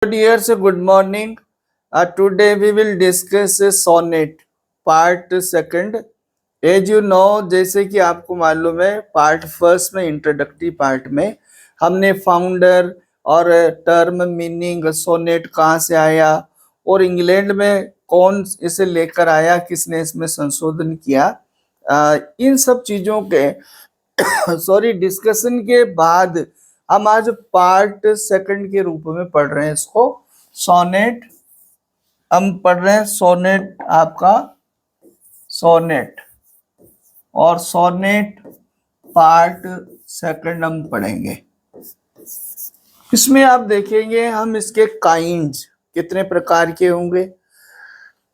Dears, good morning. Today we will discuss a sonnet, part second. As you know, जैसे कि आपको मालूम है, पार्ट फर्स्ट में इंट्रोडक्टरी पार्ट में हमने फाउंडर और टर्म मीनिंग सोनेट कहाँ से आया और इंग्लैंड में कौन इसे लेकर आया, किसने इसमें संशोधन किया, इन सब चीजों के डिस्कशन के बाद हम आज पार्ट सेकंड के रूप में पढ़ रहे हैं इसको। सोनेट हम पढ़ रहे हैं, सोनेट आपका सोनेट और सोनेट पार्ट सेकंड हम पढ़ेंगे। इसमें आप देखेंगे हम इसके काइंड्स कितने प्रकार के होंगे,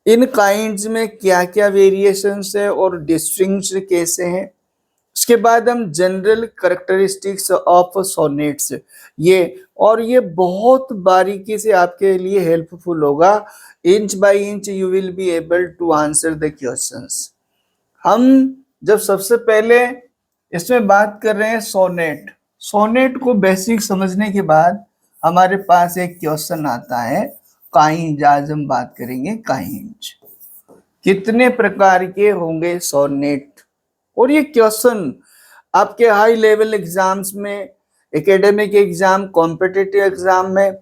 इन काइंड्स में क्या क्या वेरिएशंस है और डिस्टिंक्ट्स कैसे हैं। उसके बाद हम जनरल करेक्टरिस्टिक्स ऑफ सोनेट्स, ये बहुत बारीकी से आपके लिए हेल्पफुल होगा। Inch by inch you will be able to answer the questions. हम जब सबसे पहले इसमें बात कर रहे हैं सोनेट, सोनेट को बेसिक समझने के बाद हमारे पास एक क्वेश्चन आता है काइंड। आज हम बात करेंगे काइंड, कितने प्रकार के होंगे सोनेट। और ये क्वेश्चन आपके हाई लेवल एग्जाम्स में, एकेडमिक एग्जाम, कॉम्पिटिटिव एग्जाम में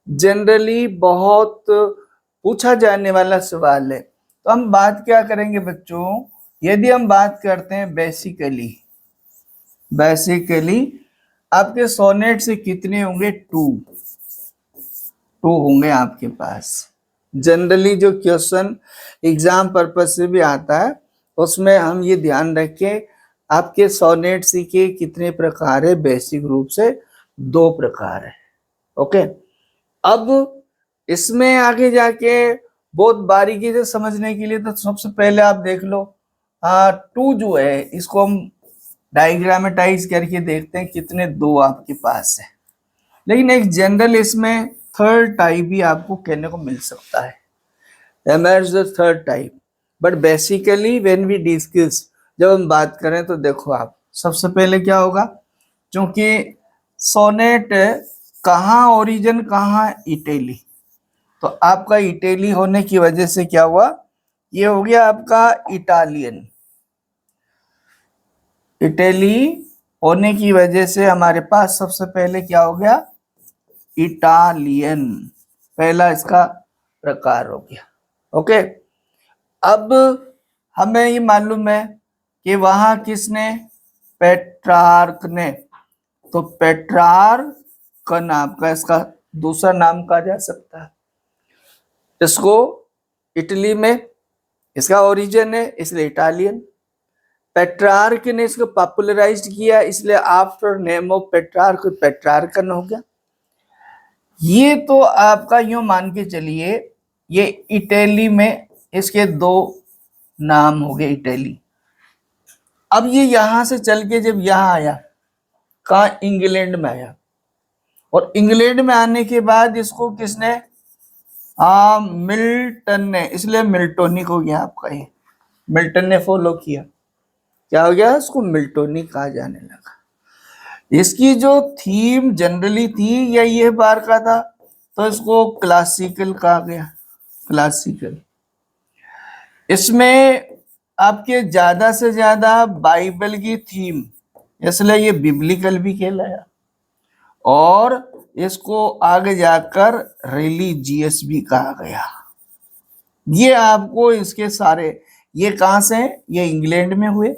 जनरली बहुत पूछा जाने वाला सवाल है। तो हम बात क्या करेंगे बच्चों, यदि हम बात करते हैं बेसिकली आपके सोनेट से कितने होंगे, टू होंगे आपके पास। जनरली जो क्वेश्चन एग्जाम पर्पज से भी आता है उसमें हम ये ध्यान रखें आपके सोनेट सी के कितने प्रकार है। बेसिक रूप से 2 प्रकार है। ओके, अब इसमें आगे जाके बहुत बारीकी से समझने के लिए तो सबसे पहले आप देख लो, टू जो है इसको हम डायग्रामेटाइज करके देखते हैं कितने 2 आपके पास है। लेकिन एक जनरल इसमें थर्ड टाइप भी आपको कहने को मिल सकता है, emerge the third type, but basically when we discuss, जब हम बात करें तो देखो आप सबसे पहले क्या होगा, क्योंकि सोनेट कहाँ ओरिजिन कहाँ इटली, तो आपका इटली होने की वजह से क्या हुआ, ये हो गया आपका इटालियन। इटली होने की वजह से हमारे पास सबसे पहले क्या हो गया, इटालियन, पहला इसका प्रकार हो गया। ओके, अब हमें ये मालूम है कि वहां किसने, पेट्रार्क ने, तो पेट्रार्कन आपका इसका दूसरा नाम कहा जा सकता है। इसको इटली में इसका ओरिजिन है इसलिए इटालियन। पेट्रार्क ने इसको पॉपुलराइज्ड किया इसलिए after name of Petrarch Petrarchan हो गया। ये तो आपका यूं मान के चलिए ये इटली में इसके 2 नाम हो गए इटली। अब ये यहां से चल के जब यहां आया, कहा, इंग्लैंड में आया, और इंग्लैंड में आने के बाद इसको किसने, मिल्टन ने, इसलिए मिल्टोनिक हो गया आपका। ये मिल्टन ने फॉलो किया, क्या हो गया, इसको मिल्टोनिक कहा जाने लगा। इसकी जो थीम जनरली थी या ये बार का था तो इसको क्लासिकल कहा गया, क्लासिकल। इसमें आपके ज्यादा से ज्यादा बाइबल की थीम, इसलिए ये बिब्लिकल भी कहलाया, और इसको आगे जाकर रिलीजियस भी कहा गया। ये आपको इसके सारे, ये कहां से, ये इंग्लैंड में हुए,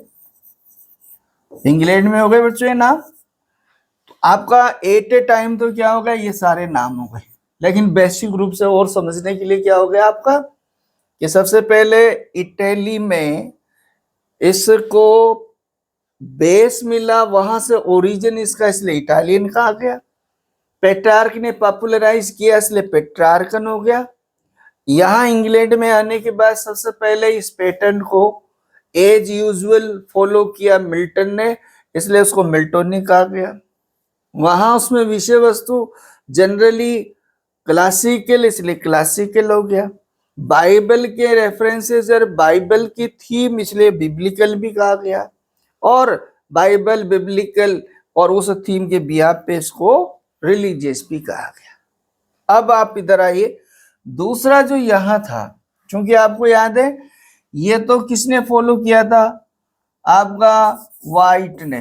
इंग्लैंड में हो गए बच्चों ये नाम। तो आपका एट ए टाइम तो क्या होगा, ये सारे नाम हो गए। लेकिन बेसिक रूप से और समझने के लिए क्या हो गया आपका, कि सबसे पहले इटली में इसको बेस मिला, वहां से ओरिजिन इसका, इसलिए इटालियन कहा गया। पेट्रार्क ने पॉपुलराइज किया इसलिए पेट्रार्कन हो गया। यहां इंग्लैंड में आने के बाद सबसे पहले इस पैटर्न को एज यूजुअल फॉलो किया मिल्टन ने, इसलिए उसको मिल्टोनिक कहा गया। वहां उसमें विषय वस्तु जनरली क्लासिकल, इसलिए क्लासिकल हो गया। बाइबल के रेफरेंसेस और बाइबल की थीम, इसलिए बिब्लिकल भी कहा गया, और बाइबल बिब्लिकल और उस थीम के बिहाफ पे इसको रिलीजियस भी कहा गया। अब आप इधर आइए, दूसरा जो यहां था, क्योंकि आपको याद है ये तो किसने फॉलो किया था, आपका वाइट ने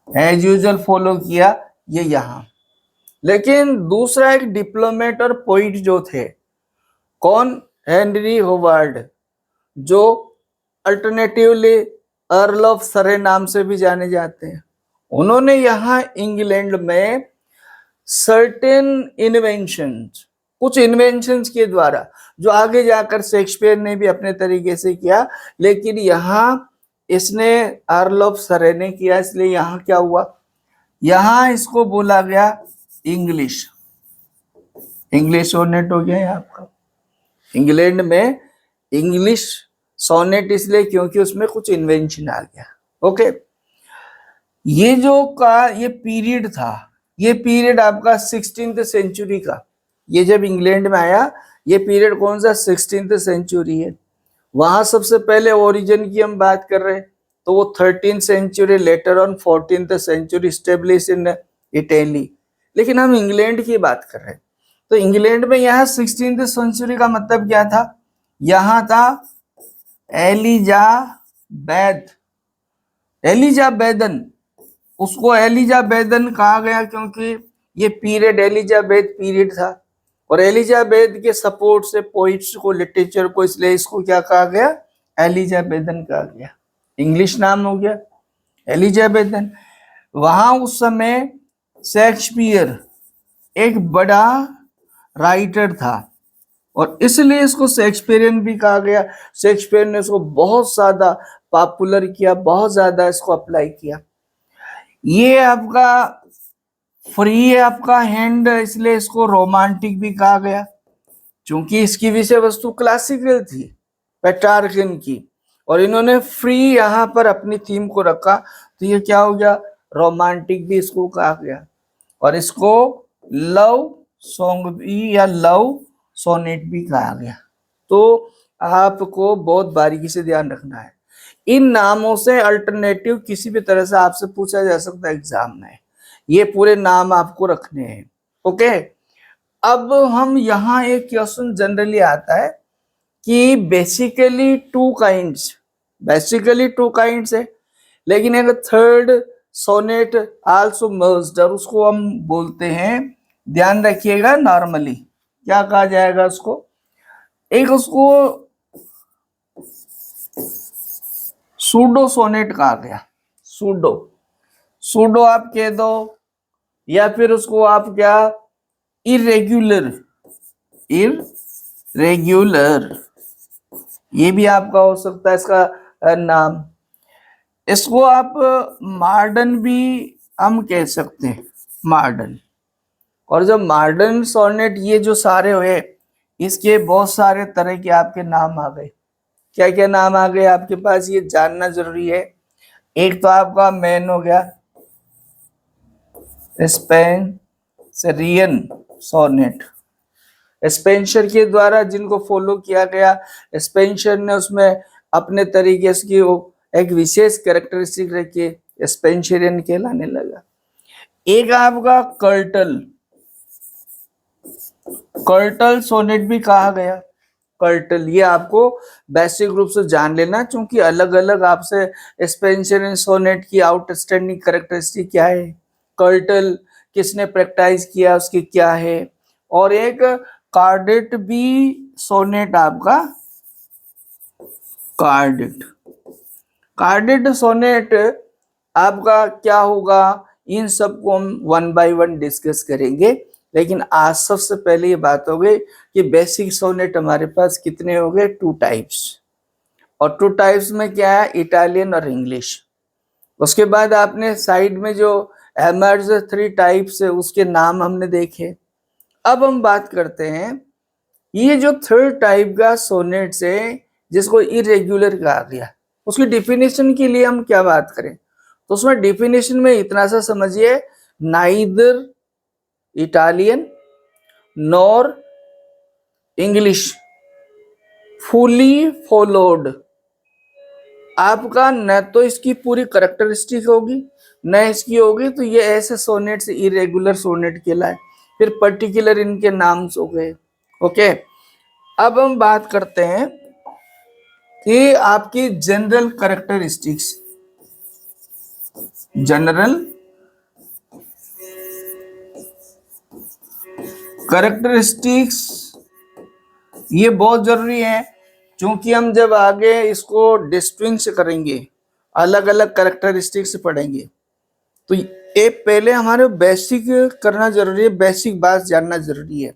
एज यूजुअल फॉलो किया ये यहां। लेकिन दूसरा एक डिप्लोमेट और पोइट जो थे, कौन, हेनरी होवार्ड, जो अल्टरनेटिवली अर्ल ऑफ सरे नाम से भी जाने जाते हैं, उन्होंने यहाँ इंग्लैंड में सर्टेन इन्वेंशंस, कुछ इन्वेंशंस के द्वारा, जो आगे जाकर शेक्सपियर ने भी अपने तरीके से किया, लेकिन यहाँ इसने अर्ल ऑफ सरे ने किया, इसलिए यहाँ क्या हुआ, यहाँ इसको बोला गया इंग्लिश। इंग्लिश सोनेट हो गया है आपका। इंग्लैंड में इंग्लिश सोनेट इसलिए क्योंकि उसमें कुछ इन्वेंशन आ गया। ओके, ये जो का ये पीरियड था, ये पीरियड आपका 16th सेंचुरी का, ये जब इंग्लैंड में आया, ये पीरियड कौन सा, 16th सेंचुरी है। वहां सबसे पहले ओरिजिन की हम बात कर रहे हैं, तो वो 13th century, later on 14th century establish in Italy, लेकिन हम इंग्लैंड की बात कर रहे हैं। तो इंग्लैंड में यहाँ 16th सेंचुरी का मतलब क्या था, यहाँ था एलिजाबेथन, उसको एलिजाबेथन कहा गया क्योंकि ये पीरियड एलिजाबेथ पीरियड था, और एलिजाबेथ के सपोर्ट से पोइट्स को, लिटरेचर को, इसलिए इसको क्या कहा गया, एलिजाबेथन कहा गया। इंग्लिश नाम हो गया एलिजाबेथन। वहां उस समय शेक्सपियर एक बड़ा राइटर था, और इसलिए इसको शेक्सपियरियन भी कहा गया। शेक्सपियर ने इसको बहुत ज्यादा पॉपुलर किया, बहुत ज्यादा इसको अप्लाई किया। ये आपका फ्री है आपका हैंड, इसलिए इसको रोमांटिक भी कहा गया, क्योंकि इसकी विषय वस्तु क्लासिकल थी, पेट्रार्कन की, और इन्होंने फ्री यहाँ पर अपनी थीम को रखा, तो ये क्या हो गया, रोमांटिक भी इसको कहा गया। और इसको लव सॉन्ग भी या लव सोनेट भी कहा गया। तो आपको बहुत बारीकी से ध्यान रखना है, इन नामों से अल्टरनेटिव किसी भी तरह से आपसे पूछा जा सकता है एग्जाम में, ये पूरे नाम आपको रखने हैं। ओके, अब हम यहाँ एक क्वेश्चन जनरली आता है कि बेसिकली टू काइंड्स है, लेकिन एक थर्ड सोनेट आल्सो मर्ज्ड, उसको हम बोलते हैं, ध्यान रखिएगा, नॉर्मली क्या कहा जाएगा उसको, एक उसको सूडो सोनेट कहा गया। सूडो आप कह दो, या फिर उसको आप क्या, इरेग्युलर ये भी आपका हो सकता है इसका नाम। इसको आप मॉडर्न भी हम कह सकते हैं, मॉडर्न। और जब मॉडर्न सोनेट ये जो सारे हुए, इसके बहुत सारे तरह के आपके नाम आ गए। क्या क्या नाम आ गए आपके पास, ये जानना जरूरी है। एक तो आपका मेन हो गया स्पेंसरियन सोनेट, स्पेंसर के द्वारा जिनको फॉलो किया गया, स्पेंसर ने उसमें अपने तरीके से एक विशेष कैरेक्टरिस्टिक रखी, स्पेंसरियन कहलाने लगा। एक आपका कर्टल सोनेट भी कहा गया। कर्टल, ये आपको बेसिक रूप से जान लेना, क्योंकि अलग अलग आपसे स्पेंसरियन सोनेट की आउटस्टैंडिंग कैरेक्टरिस्टिक क्या है, कर्टल किसने प्रैक्टिस किया, उसकी क्या है। और एक कार्डेट भी सोनेट आपका, कार्डेट सोनेट आपका क्या होगा, इन सबको हम 1 by 1 डिस्कस करेंगे। लेकिन आज सबसे पहले ये बात हो गई कि बेसिक सोनेट हमारे पास कितने हो गए, 2 टाइप्स। और 2 टाइप्स में क्या है, इटालियन और इंग्लिश। उसके बाद आपने साइड में जो एमर्ज 3 टाइप्स है उसके नाम हमने देखे। अब हम बात करते हैं ये जो 3rd टाइप का सोनेट है जिसको इरेग्युलर कहा गया, उसकी डिफिनेशन के लिए हम क्या बात करें, तो उसमें डिफिनेशन में इतना सा समझिए, neither Italian nor English fully followed. आपका न तो इसकी पूरी करेक्टरिस्टिक होगी, न इसकी होगी, तो ये ऐसे सोनेट से इरेगुलर सोनेट कहलाए। फिर पर्टिकुलर इनके नाम्स हो गए। ओके, अब हम बात करते हैं कि आपकी जनरल कैरेक्टरिस्टिक्स। जनरल कैरेक्टरिस्टिक्स ये बहुत जरूरी है, क्योंकि हम जब आगे इसको डिस्टिंग्विश करेंगे, अलग अलग कैरेक्टरिस्टिक्स पढ़ेंगे, तो ये पहले हमारे बेसिक करना जरूरी है, बेसिक बात जानना जरूरी है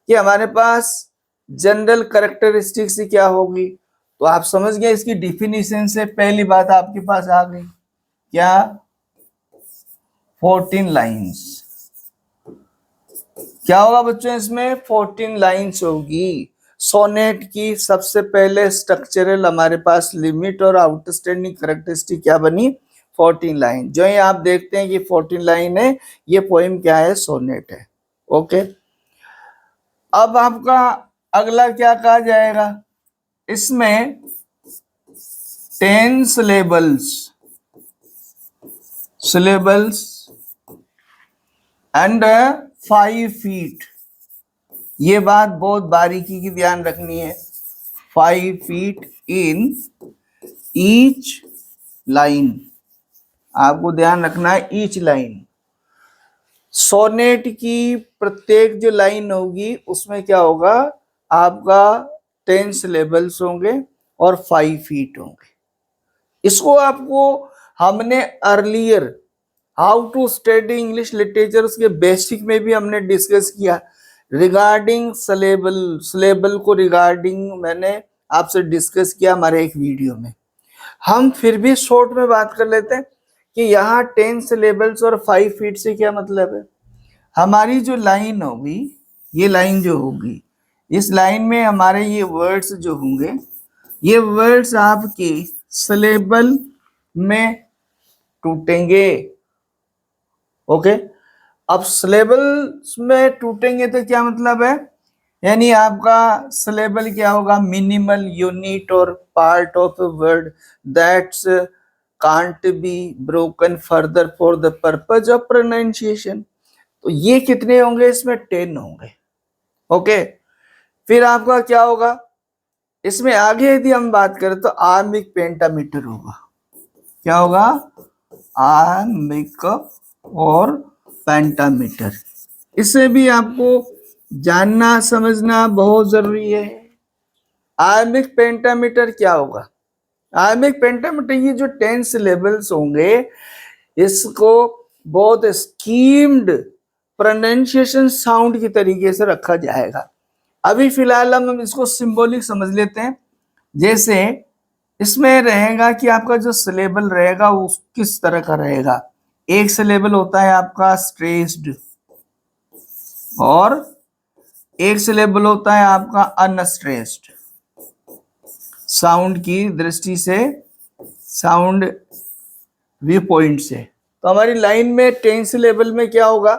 कि हमारे पास जनरल कैरेक्टरिस्टिक्स क्या होगी। तो आप समझ गए, इसकी डिफिनीशन से पहली बात आपके पास आ गई, क्या? 14 लाइंस। क्या होगा बच्चों इसमें? 14 लाइंस होगी। सोनेट की सबसे पहले स्ट्रक्चरल हमारे पास लिमिट और आउटस्टैंडिंग कैरेक्टरिस्टिक क्या बनी? 14 लाइन। जो ये आप देखते हैं कि 14 लाइन है, ये पोएम क्या है? सोनेट है। ओके, अब आपका अगला क्या कहा जाएगा? इसमें 10 syllables एंड 5 feet। ये बात बहुत बारीकी की ध्यान रखनी है। 5 feet इन ईच लाइन, आपको ध्यान रखना है ईच लाइन। सोनेट की प्रत्येक जो लाइन होगी उसमें क्या होगा? आपका 10 syllables होंगे और 5 feet होंगे। इसको आपको हमने earlier how to study English literature उसके बेसिक में भी हमने डिस्कस किया। रिगार्डिंग सिलेबल को रिगार्डिंग मैंने आपसे डिस्कस किया हमारे एक वीडियो में। हम फिर भी शॉर्ट में बात कर लेते हैं कि यहाँ 10 syllables और 5 feet से क्या मतलब है। हमारी जो लाइन होगी, ये लाइन जो होगी, इस लाइन में हमारे ये वर्ड्स जो होंगे, ये वर्ड्स आपके सिलेबल में टूटेंगे। ओके, अब सिलेबल्स में टूटेंगे तो क्या मतलब है? यानी आपका सिलेबल क्या होगा? मिनिमल यूनिट और part of a word that's can't be broken further for the purpose of pronunciation. तो ये कितने होंगे? इसमें 10 होंगे। ओके, फिर आपका क्या होगा? इसमें आगे यदि हम बात करें तो आर्मिक पेंटामीटर होगा। क्या होगा? आर्मिक और पेंटामीटर। इसे भी आपको जानना समझना बहुत जरूरी है। आर्मिक पेंटामीटर क्या होगा? आर्मिक पेंटामीटर ये जो 10 syllables होंगे, इसको बहुत स्कीम्ड प्रोनाउंसिएशन साउंड की तरीके से रखा जाएगा। अभी फिलहाल हम इसको सिंबॉलिक समझ लेते हैं। जैसे इसमें रहेगा कि आपका जो सिलेबल रहेगा वो किस तरह का रहेगा। एक सिलेबल होता है आपका स्ट्रेस्ड और एक सिलेबल होता है आपका अनस्ट्रेस्ड। साउंड की दृष्टि से, साउंड व्यू पॉइंट से, तो हमारी लाइन में 10 syllable में क्या होगा?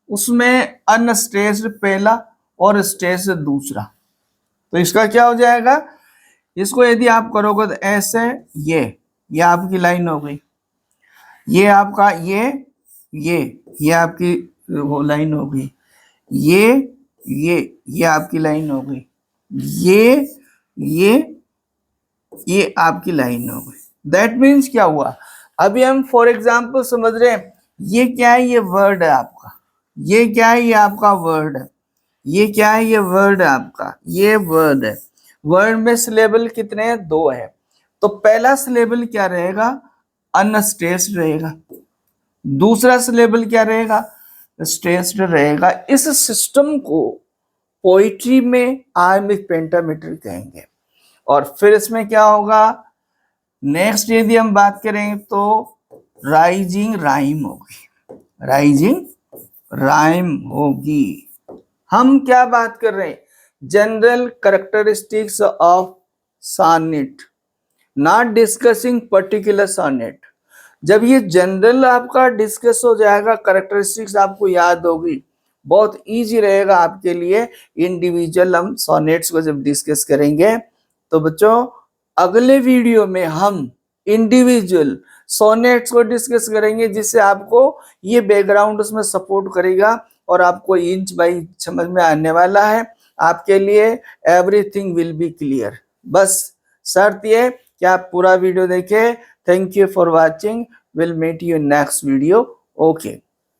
उसमें अनस्ट्रेस्ड पहला और स्ट्रेस्ड दूसरा। तो इसका क्या हो जाएगा? इसको यदि आप करोगे तो ऐसे ये आपकी लाइन हो गई, ये आपका ये आपकी वो लाइन हो गई, ये आपकी लाइन हो गई, ये आपकी लाइन हो गई। दैट मीन्स क्या हुआ? अभी हम फॉर एग्जाम्पल समझ रहे हैं, ये क्या है? ये वर्ड है आपका। ये क्या है? ये आपका वर्ड है। ये क्या है? ये वर्ड है आपका। ये वर्ड है। वर्ड में सिलेबल कितने हैं? 2 है। तो पहला सिलेबल क्या रहेगा? अनस्ट्रेस्ड रहेगा। दूसरा सिलेबल क्या रहेगा? स्ट्रेस्ड रहेगा। इस सिस्टम को पोइट्री में आर्मिक पेंटामीटर कहेंगे। और फिर इसमें क्या होगा? नेक्स्ट यदि हम बात करें तो राइजिंग राइम होगी। राइजिंग राइम होगी। हम क्या बात कर रहे हैं? General characteristics of sonnet, not discussing particular sonnet. जब ये जनरल आपका डिस्कस हो जाएगा, कैरेक्टरिस्टिक्स आपको याद होगी, बहुत इजी रहेगा आपके लिए। इंडिविजुअल हम सॉनेट्स को जब डिस्कस करेंगे तो बच्चों अगले वीडियो में हम इंडिविजुअल सोनेट्स को डिस्कस करेंगे, जिससे आपको ये बैकग्राउंड उसमें सपोर्ट करेगा और आपको इंच बाई समझ में आने वाला है। आपके लिए एवरीथिंग विल बी क्लियर। बस शर्त ये कि आप पूरा वीडियो देखें। Thank you for watching. Will meet you next video. Okay.